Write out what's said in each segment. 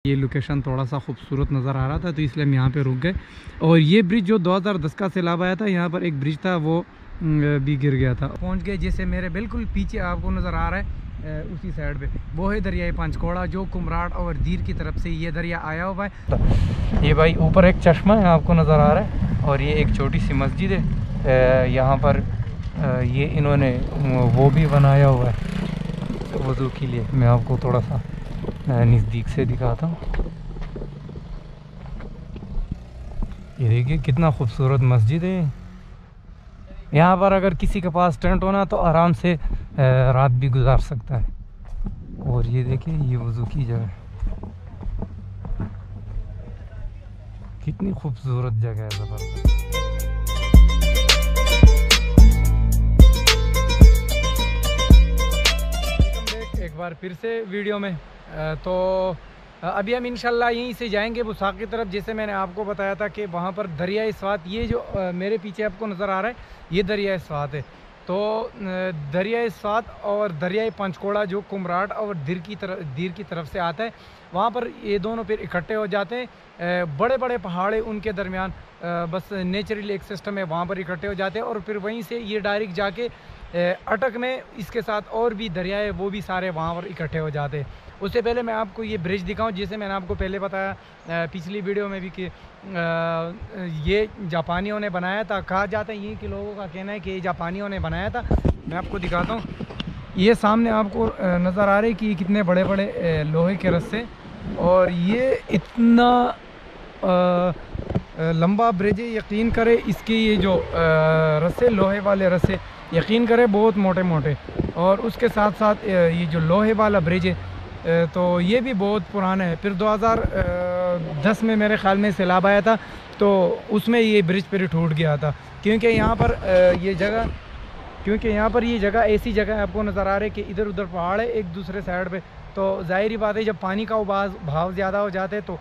ये लोकेशन थोड़ा सा खूबसूरत नज़र आ रहा था तो इसलिए हम यहाँ पे रुक गए। और ये ब्रिज जो 2010 का सैलाब आया था, यहाँ पर एक ब्रिज था वो भी गिर गया था। पहुँच गए जैसे मेरे बिल्कुल पीछे आपको नज़र आ रहा है उसी साइड पे वो है दरिया पंचकोड़ा, जो कुमराट और दीर की तरफ से ये दरिया आया हुआ है। ये भाई ऊपर एक चश्मा है आपको नज़र आ रहा है और ये एक छोटी सी मस्जिद है। यहाँ पर ये इन्होंने वो भी बनाया हुआ है वज़ू के लिए। मैं आपको थोड़ा सा नज़दीक से दिखाता हूँ। ये देखिए कितना खूबसूरत मस्जिद है। यहाँ पर अगर किसी के पास टेंट होना तो आराम से रात भी गुजार सकता है। और ये देखिए ये वज़ू की जगह, कितनी खूबसूरत जगह है, ज़बरदस्त। एक बार फिर से वीडियो में तो अभी हम इंशाल्लाह यहीं से जाएंगे बुसाक की तरफ। जैसे मैंने आपको बताया था कि वहाँ पर दरिया स्वात, ये जो मेरे पीछे आपको नज़र आ रहा है ये दरिया स्वात है। तो दरिया स्वात और दरिया पंचकोड़ा जो कुमराट और दीर की तरफ से आता है, वहाँ पर ये दोनों फिर इकट्ठे हो जाते हैं। बड़े बड़े पहाड़ है उनके दरमियान, बस नेचुरल एक सिस्टम है, वहाँ पर इकट्ठे हो जाते हैं। और फिर वहीं से ये डायरेक्ट जाके अटक में इसके साथ और भी दरिया है, वो भी सारे वहाँ पर इकट्ठे हो जाते हैं। उससे पहले मैं आपको ये ब्रिज दिखाऊं, जैसे मैंने आपको पहले बताया पिछली वीडियो में भी कि ये जापानियों ने बनाया था। कहा जाता है, ये कि लोगों का कहना है कि ये जापानियों ने बनाया था। मैं आपको दिखाता हूँ, ये सामने आपको नज़र आ रही है कि कितने बड़े बड़े लोहे के रस्से, और ये इतना लंबा ब्रिज है। यकीन करे इसके ये जो रस्से, लोहे वाले रस्से, यकीन करे बहुत मोटे मोटे। और उसके साथ साथ ये जो लोहे वाला ब्रिज है तो ये भी बहुत पुराना है। फिर 2010 में मेरे ख्याल में सैलाब आया था तो उसमें ये ब्रिज पर टूट गया था। क्योंकि यहाँ पर ये जगह ऐसी जगह है, आपको नज़र आ रहा है कि इधर उधर पहाड़ है एक दूसरे साइड पे। तो जाहिर ही बात है जब पानी का भाव ज़्यादा हो जाता है तो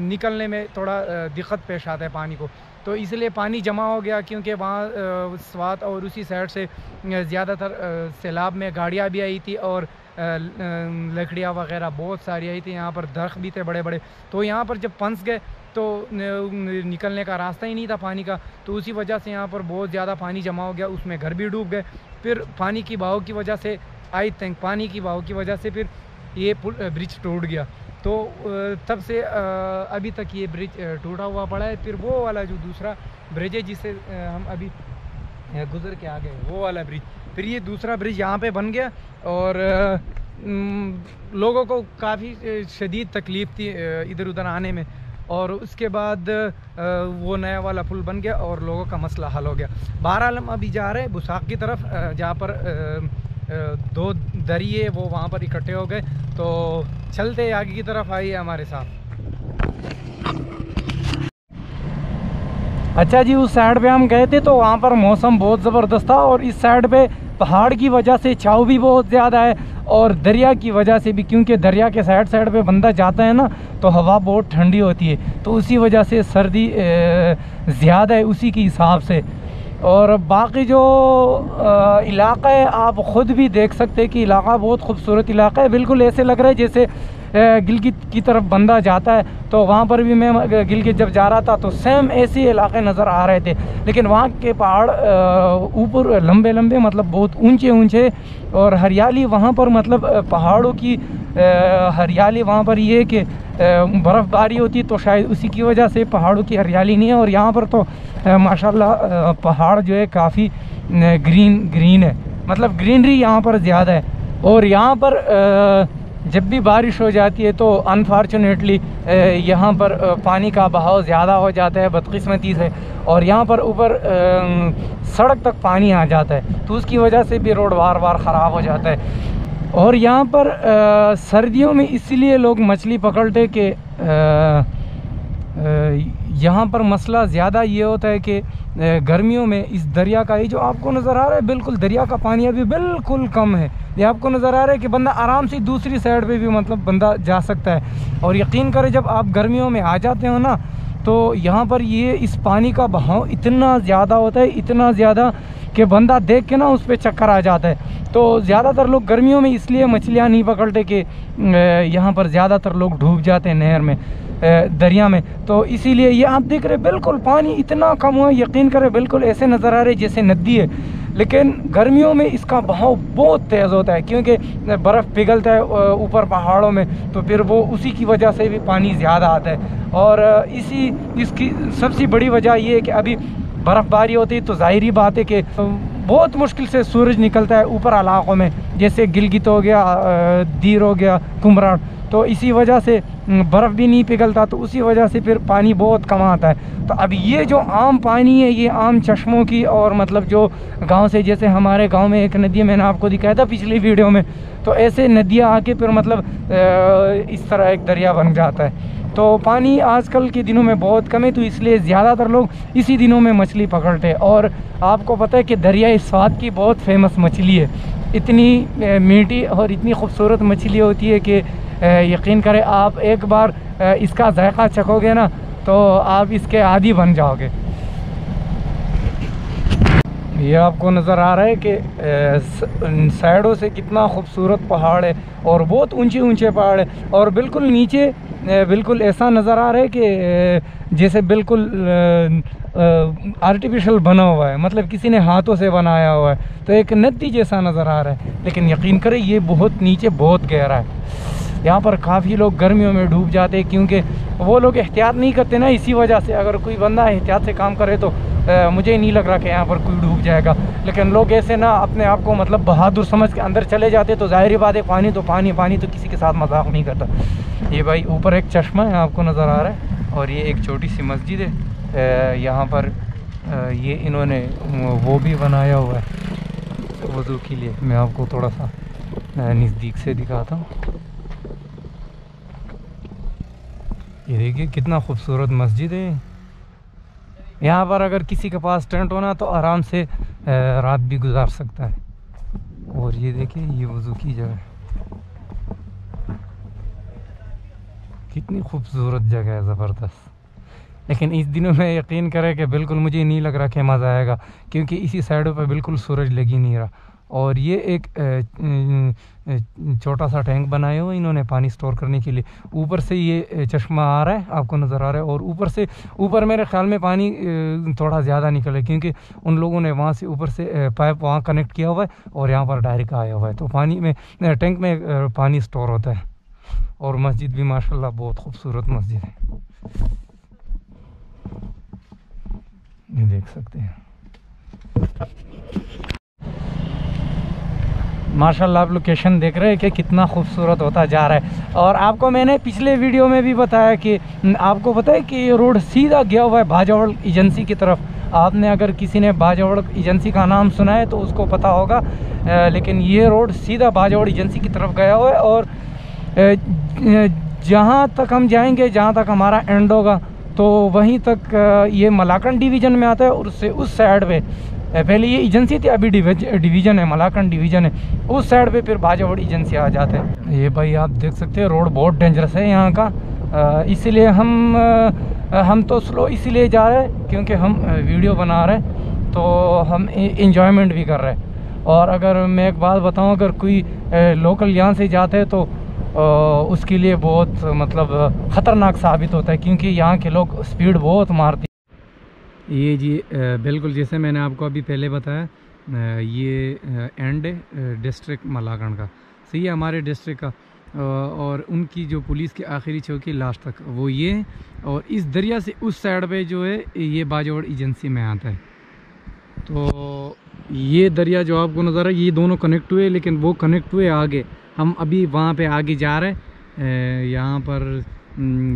निकलने में थोड़ा दिक्कत पेश आता है पानी को। तो इसलिए पानी जमा हो गया, क्योंकि वहाँ स्वात और उसी साइड से ज़्यादातर सैलाब में गाड़ियाँ भी आई थी और लकड़ियाँ वगैरह बहुत सारी आई थी। यहाँ पर दरख्त भी थे बड़े बड़े। तो यहाँ पर जब फंस गए तो निकलने का रास्ता ही नहीं था पानी का। तो उसी वजह से यहाँ पर बहुत ज़्यादा पानी जमा हो गया, उसमें घर भी डूब गए। फिर पानी की बहाव की वजह से पानी की बहाव की वजह से फिर ये ब्रिज टूट गया। तो तब से अभी तक ये ब्रिज टूटा हुआ पड़ा है। फिर वो वाला जो दूसरा ब्रिज है जिससे हम अभी गुजर के आ गए, वो वाला ब्रिज, फिर ये दूसरा ब्रिज यहाँ पे बन गया। और लोगों को काफ़ी शदीद तकलीफ़ थी इधर उधर आने में। और उसके बाद वो नया वाला पुल बन गया और लोगों का मसला हल हो गया। बहरहाल हम अभी जा रहे हैं बुसाक की तरफ, जहाँ पर दो दरिये वो वहाँ पर इकट्ठे हो गए। तो चलते आगे की तरफ, आइए हमारे साथ। अच्छा जी, उस साइड पे हम गए थे तो वहाँ पर मौसम बहुत ज़बरदस्त था। और इस साइड पे पहाड़ की वजह से छाँव भी बहुत ज़्यादा है और दरिया की वजह से भी, क्योंकि दरिया के साइड पे बंदा जाता है ना तो हवा बहुत ठंडी होती है, तो उसी वजह से सर्दी ज़्यादा है उसी के हिसाब से। और बाकी जो इलाका है आप ख़ुद भी देख सकते हैं कि इलाका बहुत खूबसूरत इलाका है। बिल्कुल ऐसे लग रहा है जैसे गिलगित की तरफ बंदा जाता है। तो वहाँ पर भी मैं गिलगित जब जा रहा था तो सेम ऐसे इलाके नज़र आ रहे थे, लेकिन वहाँ के पहाड़ ऊपर लंबे लंबे, मतलब बहुत ऊंचे ऊंचे, और हरियाली वहाँ पर, मतलब पहाड़ों की हरियाली वहाँ पर ये है कि बर्फ़बारी होती है तो शायद उसी की वजह से पहाड़ों की हरियाली नहीं है। और यहाँ पर तो माशाल्लाह पहाड़ जो है काफ़ी ग्रीन है, मतलब ग्रीनरी यहाँ पर ज़्यादा है। और यहाँ पर जब भी बारिश हो जाती है तो अनफॉर्चुनेटली यहाँ पर पानी का बहाव ज़्यादा हो जाता है बदकिस्मती से, और यहाँ पर ऊपर सड़क तक पानी आ जाता है, तो उसकी वजह से भी रोड बार बार ख़राब हो जाता है। और यहाँ पर सर्दियों में इसलिए लोग मछली पकड़ते कि यहाँ पर मसला ज़्यादा ये होता है कि गर्मियों में इस दरिया का, ये जो आपको नज़र आ रहा है बिल्कुल दरिया का पानी अभी बिल्कुल कम है। ये आपको नज़र आ रहा है कि बंदा आराम से दूसरी साइड पे भी, मतलब बंदा जा सकता है। और यकीन करें जब आप गर्मियों में आ जाते हो ना तो यहाँ पर ये इस पानी का बहाव इतना ज़्यादा होता है, इतना ज़्यादा कि बंदा देख के ना उस पर चक्कर आ जाता है। तो ज़्यादातर लोग गर्मियों में इसलिए मछलियाँ नहीं पकड़ते कि यहाँ पर ज़्यादातर लोग डूब जाते हैं नहर में, दरिया में। तो इसीलिए ये आप देख रहे बिल्कुल पानी इतना कम हुआ, यकीन करें बिल्कुल ऐसे नज़र आ रहे जैसे नदी है। लेकिन गर्मियों में इसका बहाव बहुत तेज़ होता है क्योंकि बर्फ़ पिघलता है ऊपर पहाड़ों में, तो फिर वो उसी की वजह से भी पानी ज़्यादा आता है। और इसकी सबसे बड़ी वजह ये है कि अभी बर्फ़बारी होती है, तो ज़ाहिरी बात है कि बहुत मुश्किल से सूरज निकलता है ऊपर इलाक़ों में, जैसे गिलगित हो गया, दीर हो गया, कुमरान। तो इसी वजह से बर्फ़ भी नहीं पिघलता, तो उसी वजह से फिर पानी बहुत कम आता है। तो अब ये जो आम पानी है, ये आम चश्मों की, और मतलब जो गांव से, जैसे हमारे गांव में एक नदी है, मैंने आपको दिखाया था पिछली वीडियो में, तो ऐसे नदियां आके फिर मतलब इस तरह एक दरिया बन जाता है। तो पानी आजकल के दिनों में बहुत कम है, तो इसलिए ज़्यादातर लोग इसी दिनों में मछली पकड़ते हैं। और आपको पता है कि दरियाई स्वाद की बहुत फेमस मछली है, इतनी मीठी और इतनी खूबसूरत मछली होती है कि यकीन करें आप एक बार इसका जायका चखोगे ना तो आप इसके आदी बन जाओगे। ये आपको नज़र आ रहा है कि साइडों से कितना खूबसूरत पहाड़ है और बहुत ऊंचे ऊंचे पहाड़ है, और बिल्कुल नीचे बिल्कुल ऐसा नज़र आ रहा है कि जैसे बिल्कुल आर्टिफिशियल बना हुआ है, मतलब किसी ने हाथों से बनाया हुआ है, तो एक नदी जैसा नज़र आ रहा है। लेकिन यकीन करें ये बहुत नीचे बहुत गहरा है। यहाँ पर काफ़ी लोग गर्मियों में डूब जाते हैं क्योंकि वो लोग एहतियात नहीं करते ना, इसी वजह से। अगर कोई बंदा एहतियात से काम करे तो मुझे नहीं लग रहा कि यहाँ पर कोई डूब जाएगा। लेकिन लोग ऐसे ना अपने आप को मतलब बहादुर समझ के अंदर चले जाते, तो ज़ाहिर बात है पानी तो पानी, पानी तो किसी के साथ मजाक नहीं करता। ये भाई ऊपर एक चश्मा है आपको नज़र आ रहा है, और ये एक छोटी सी मस्जिद है। यहाँ पर ये इन्होंने वो भी बनाया हुआ है वज़ू के लिए। मैं आपको थोड़ा सा नज़दीक से दिखाता हूँ। ये देखिए कितना खूबसूरत मस्जिद है। यहाँ पर अगर किसी के पास टेंट होना तो आराम से रात भी गुजार सकता है। और ये देखिए ये वज़ू की जगह, कितनी खूबसूरत जगह है, ज़बरदस्त। लेकिन इस दिनों में यकीन करें कि बिल्कुल मुझे नहीं लग रहा कि मज़ा आएगा, क्योंकि इसी साइडों पर बिल्कुल सूरज लग ही नहीं रहा। और ये एक छोटा सा टैंक बनाया हुआ इन्होंने पानी स्टोर करने के लिए। ऊपर से ये चश्मा आ रहा है, आपको नज़र आ रहा है, और ऊपर से ऊपर मेरे ख्याल में पानी थोड़ा ज़्यादा निकले, क्योंकि उन लोगों ने वहाँ से ऊपर से पाइप वहाँ कनेक्ट किया हुआ है और यहाँ पर डायरेक्ट आया हुआ है। तो पानी में टैंक में पानी स्टोर होता है। और मस्जिद भी माशाल्लाह बहुत खूबसूरत मस्जिद है, ये देख सकते हैं माशाल्लाह। आप लोकेशन देख रहे हैं कि कितना खूबसूरत होता जा रहा है। और आपको मैंने पिछले वीडियो में भी बताया कि आपको पता है कि ये रोड सीधा गया हुआ है बाजावड़ एजेंसी की तरफ। आपने अगर किसी ने बाजावड़ एजेंसी का नाम सुना है तो उसको पता होगा, लेकिन ये रोड सीधा बाजावड़ एजेंसी की तरफ गया हुआ है। और जहाँ तक हम जाएंगे, जहाँ तक हमारा एंड होगा, तो वहीं तक ये मलाकन डिवीज़न में आता है। और उससे उस साइड पे पहले ये एजेंसी थी, अभी डिवीज़न है, मलाकन डिवीज़न है। उस साइड पे फिर बाजावड़ एजेंसी आ जाते हैं। ये भाई आप देख सकते हैं रोड बहुत डेंजरस है यहाँ का, इसीलिए हम तो स्लो इसीलिए जा रहे हैं क्योंकि हम वीडियो बना रहे हैं, तो हम इंजॉयमेंट भी कर रहे हैं। और अगर मैं एक बात बताऊँ, अगर कोई लोकल यहाँ से जाते हैं तो उसके लिए बहुत मतलब ख़तरनाक साबित होता है, क्योंकि यहाँ के लोग स्पीड बहुत मारते हैं। ये जी बिल्कुल जैसे मैंने आपको अभी पहले बताया, ये एंड डिस्ट्रिक्ट मलाकन का, सही है, हमारे डिस्ट्रिक्ट का। और उनकी जो पुलिस की आखिरी चौकी लास्ट तक वो ये है। और इस दरिया से उस साइड पे जो है ये बाजावड़ एजेंसी में आता है। तो ये दरिया जो आपको नज़र है, ये दोनों कनेक्ट हुए, लेकिन वो कनेक्ट हुए आगे। हम अभी वहाँ पे आगे जा रहे हैं। यहाँ पर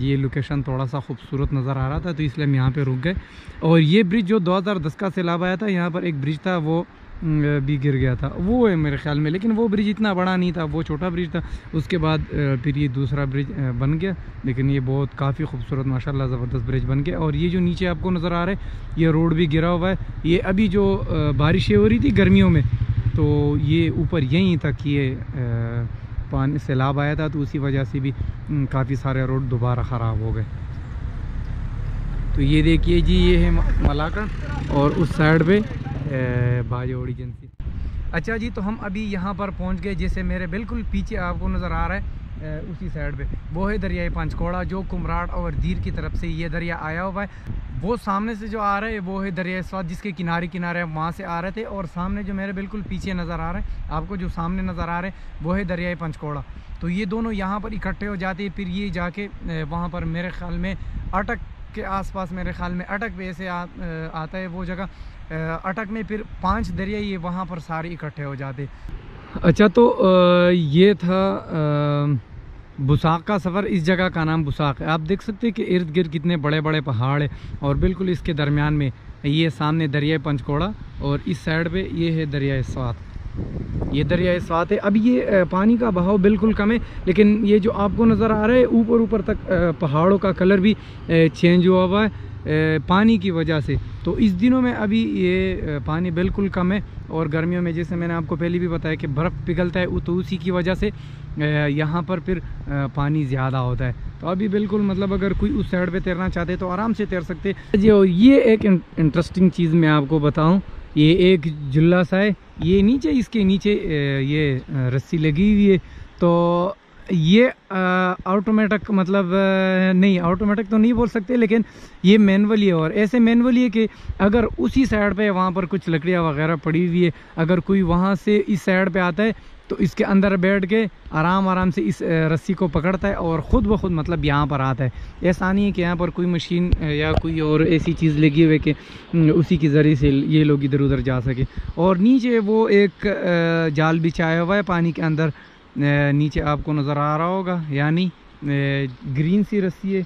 ये लोकेशन थोड़ा सा खूबसूरत नज़र आ रहा था, तो इसलिए हम यहाँ पे रुक गए। और ये ब्रिज जो 2010 का सैलाब आया था, यहाँ पर एक ब्रिज था वो भी गिर गया था, वो है मेरे ख्याल में। लेकिन वो ब्रिज इतना बड़ा नहीं था, वो छोटा ब्रिज था। उसके बाद फिर ये दूसरा ब्रिज बन गया, लेकिन ये बहुत काफ़ी खूबसूरत माशाल्लाह ज़बरदस्त ब्रिज बन गया। और ये जो नीचे आपको नज़र आ रहा है, ये रोड भी गिरा हुआ है। ये अभी जो बारिशें हो रही थी गर्मियों में, तो ये ऊपर यहीं तक ये पानी सैलाब आया था, तो उसी वजह से भी काफ़ी सारे रोड दोबारा ख़राब हो गए। तो ये देखिए जी, ये है मलाकन, और उस साइड पे बायो एजेंसी। अच्छा जी, तो हम अभी यहाँ पर पहुँच गए। जैसे मेरे बिल्कुल पीछे आपको नज़र आ रहा है उसी साइड पे वो है दरियाए पंचकोड़ा, जो कुमराट और दीर की तरफ से ये दरिया आया हुआ है। वो सामने से जो आ रहा है वो है दरियाए स्वात, जिसके किनारे किनारे वहाँ से आ रहे थे। और सामने जो मेरे बिल्कुल पीछे नज़र आ रहा है आपको, जो सामने नज़र आ रहे हैं वो है दरियाए पंचकोड़ा। तो ये दोनों यहाँ पर इकट्ठे हो जाते हैं, फिर ये जाके वहाँ पर मेरे ख्याल में अटक के आसपास, मेरे ख्याल में अटक पे से आता है वो जगह। अटक में फिर 5 दरिया ये वहाँ पर सारे इकट्ठे हो जाते। अच्छा, तो ये था बुसाक का सफ़र। इस जगह का नाम बुसाक है। आप देख सकते हैं कि इर्द गिर्द कितने बड़े बड़े पहाड़ है और बिल्कुल इसके दरमियान में ये सामने दरियाए पंचकोड़ा और इस साइड पे ये है दरियाए स्वात। ये दरियाए स्वात है। अब ये पानी का बहाव बिल्कुल कम है, लेकिन ये जो आपको नज़र आ रहा है ऊपर ऊपर तक पहाड़ों का कलर भी चेंज हुआ हुआ है पानी की वजह से। तो इस दिनों में अभी ये पानी बिल्कुल कम है। और गर्मियों में जैसे मैंने आपको पहले भी बताया कि बर्फ़ पिघलता है, तो उसी की वजह से यहाँ पर फिर पानी ज़्यादा होता है। तो अभी बिल्कुल मतलब अगर कोई उस साइड पे तैरना चाहते तो आराम से तैर सकते जी। और ये एक इंटरेस्टिंग चीज़ मैं आपको बताऊँ, ये एक जुल्ला सा है, ये नीचे इसके नीचे ये रस्सी लगी हुई है। तो ये ऑटोमेटिक मतलब नहीं, ऑटोमेटिक तो नहीं बोल सकते, लेकिन ये मैनुअली है। और ऐसे मैनुअली है कि अगर उसी साइड पे वहाँ पर कुछ लकड़ियाँ वगैरह पड़ी हुई है, अगर कोई वहाँ से इस साइड पे आता है तो इसके अंदर बैठ के आराम से इस रस्सी को पकड़ता है और ख़ुद ब खुद मतलब यहाँ पर आता है। ऐसा नहीं है कि यहाँ पर कोई मशीन या कोई और ऐसी चीज़ लगी हुई है कि उसी के ज़रिए से ये लोग इधर उधर जा सके। और नीचे वो एक जाल बिछाया हुआ है पानी के अंदर, नीचे आपको नज़र आ रहा होगा, यानी ग्रीन सी रस्सी है।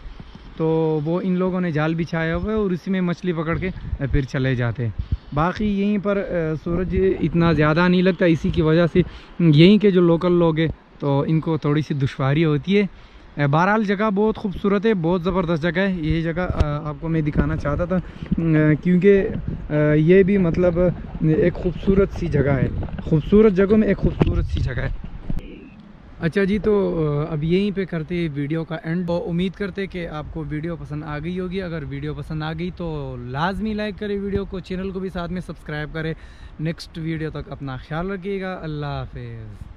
तो वो इन लोगों ने जाल बिछाया हुआ है और इसी में मछली पकड़ के फिर चले जाते हैं। बाकी यहीं पर सूरज इतना ज़्यादा नहीं लगता, इसी की वजह से यहीं के जो लोकल लोग हैं तो इनको थोड़ी सी दुश्वारी होती है। बहरहाल जगह बहुत खूबसूरत है, बहुत ज़बरदस्त जगह है। ये जगह आपको मैं दिखाना चाहता था क्योंकि ये भी मतलब एक खूबसूरत सी जगह है, खूबसूरत जगहों में एक खूबसूरत सी जगह है। अच्छा जी, तो अब यहीं पे करते हैं वीडियो का एंड। तो उम्मीद करते कि आपको वीडियो पसंद आ गई होगी। अगर वीडियो पसंद आ गई तो लाजमी लाइक करें वीडियो को, चैनल को भी साथ में सब्सक्राइब करें। नेक्स्ट वीडियो तक अपना ख्याल रखिएगा। अल्लाह हाफिज़।